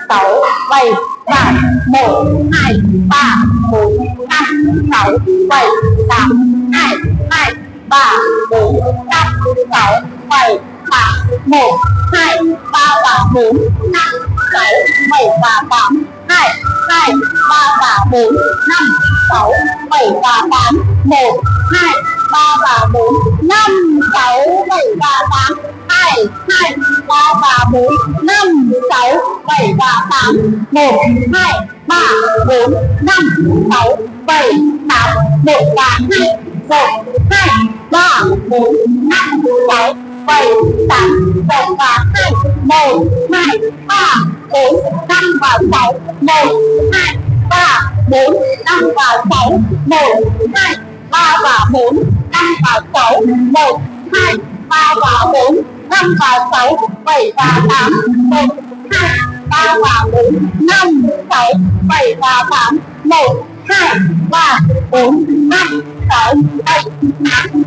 sáu bảy tám một hai ba bốn năm sáu bảy tám hai hai ba bốn năm sáu bảy tám một hai ba và bốn năm sáu bảy và tám hai hai ba và bốn năm sáu bảy và tám một hai ba và bốn năm sáu bảy và tám hai hai ba và bốn năm sáu bảy và tám một hai ba bốn năm sáu bảy tám một và hai một hai ba bốn năm sáu bảy tám một và hai một hai ba bốn năm và sáu một hai ba bốn năm và sáu một hai ba và bốn năm và sáu một hai ba và bốn năm và sáu bảy và tám một hai ba và bốn năm sáu bảy và tám một hai ba bốn năm sáu bảy tám